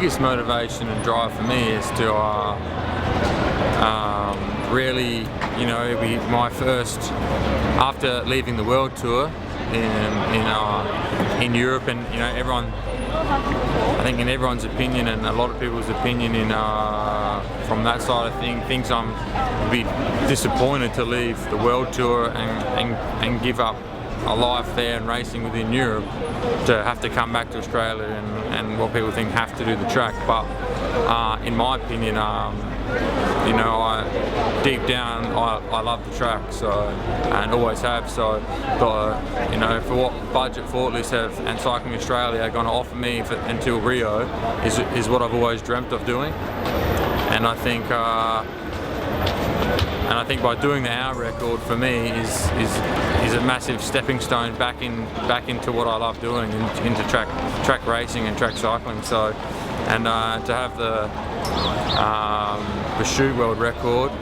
biggest motivation and drive for me is to really, you know, it'll be my first, after leaving the world tour in Europe, and you know, everyone, I think in everyone's opinion and a lot of people's opinion from that side of things, I'm be disappointed to leave the world tour and give up a life there and racing within Europe to have to come back to Australia and what people think have to do the track. But in my opinion, you know, deep down I love the track, so, and always have. So, you know, for what Budget Forklifts have and Cycling Australia are going to offer me until Rio is what I've always dreamt of doing. And I think by doing the hour record for me is a massive stepping stone back into what I love doing, into track racing and track cycling. So, and to have the shoot world record,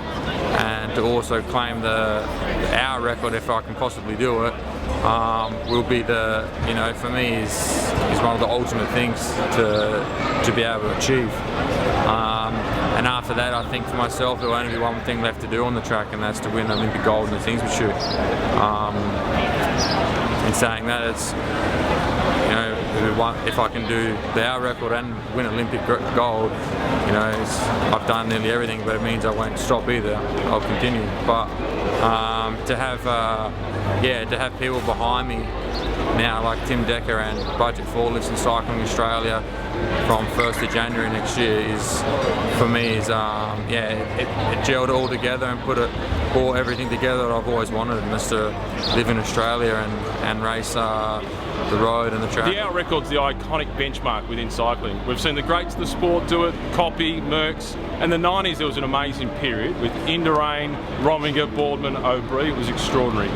and to also claim the hour record if I can possibly do it, will be the, you know, for me is one of the ultimate things to be able to achieve. And after that, I think for myself there will only be one thing left to do on the track, and that's to win Olympic gold in the Thingsby shoot. In saying that, it's, you know, if I can do the hour record and win Olympic gold, you know, I've done nearly everything, but it means I won't stop either. I'll continue. But to have people behind me now, like Tim Decker and Budget Forklifts and Cycling Australia from 1st of January next year, is, for me, is it gelled it all together and brought everything together that I've always wanted, and that's to live in Australia and race the road and the track. The hour record's the iconic benchmark within cycling. We've seen the greats of the sport do it, Copy, Merckx. In the 90s there was an amazing period with Indurain, Rominger, Boardman, Aubry. It was extraordinary.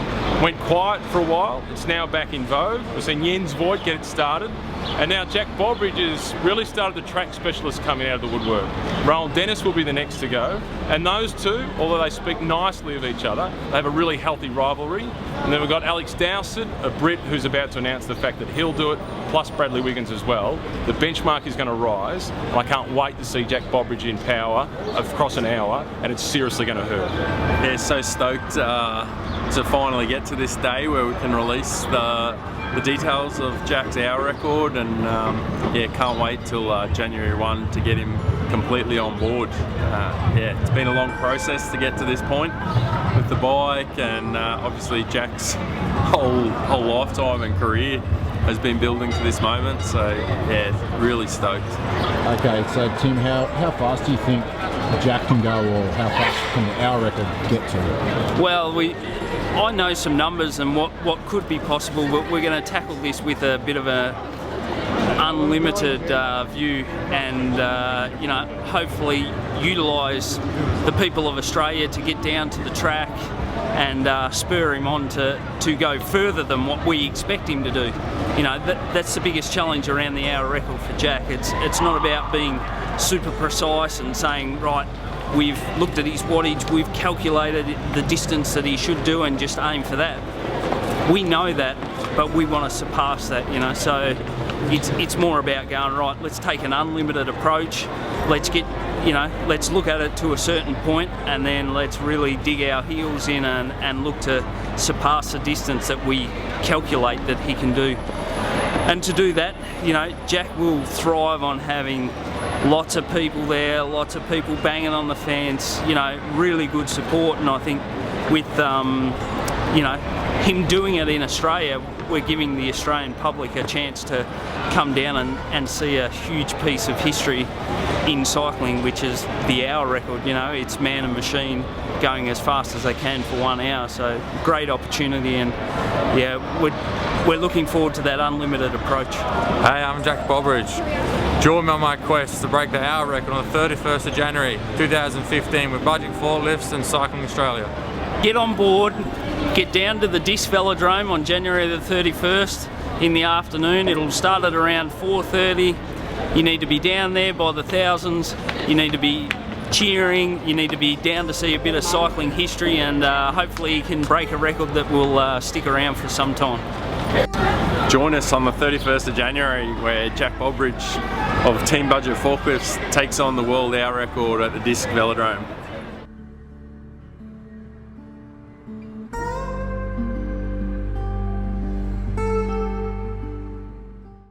Went quiet for a while, it's now back in vogue. We've seen Jens Voigt get it started, and now Jack Bobridge has really started the track specialists coming out of the woodwork. Roland Dennis will be the next to go, and those two, although they speak nicely of each other, they have a really healthy rivalry. And then we've got Alex Dowsett, a Brit who's about to announce the fact that he'll do it, plus Bradley Wiggins as well. The benchmark is going to rise, and I can't wait to see Jack Bobridge in power across an hour, and it's seriously going to hurt. Yeah, so stoked to finally get to this day where we can release the details of Jack's hour record, and yeah, can't wait till January 1 to get him completely on board. Yeah, it's been a long process to get to this point with the bike, and obviously Jack's whole lifetime and career has been building to this moment, so yeah, really stoked. Okay, so Tim, how fast do you think Jack can go, or how fast can the hour record get to? Well, I know some numbers and what could be possible, but we're going to tackle this with a bit of a unlimited view, and you know, hopefully utilise the people of Australia to get down to the track and spur him on to go further than what we expect him to do. You know, that's the biggest challenge around the hour record for Jack. It's not about being super precise and saying, right, we've looked at his wattage, we've calculated the distance that he should do and just aim for that. We know that, but we want to surpass that, you know, so it's more about going, right, let's take an unlimited approach, let's look at it to a certain point, and then let's really dig our heels in and look to surpass the distance that we calculate that he can do. And to do that, you know, Jack will thrive on having lots of people there, lots of people banging on the fence, you know, really good support. And I think with you know, him doing it in Australia, we're giving the Australian public a chance to come down and see a huge piece of history in cycling, which is the hour record. You know, it's man and machine going as fast as they can for 1 hour, so great opportunity, and yeah, we're looking forward to that unlimited approach. Hey, I'm Jack Bobridge. Join me on my quest to break the hour record on the 31st of January 2015 with Budget Forklifts and Cycling Australia. Get on board, get down to the Disc Velodrome on January the 31st in the afternoon. It'll start at around 4:30. You need to be down there by the thousands. You need to be cheering. You need to be down to see a bit of cycling history, and hopefully you can break a record that will stick around for some time. join us on the 31st of January where Jack Bobridge of Team Budget Forklifts takes on the world hour record at the Disc Velodrome.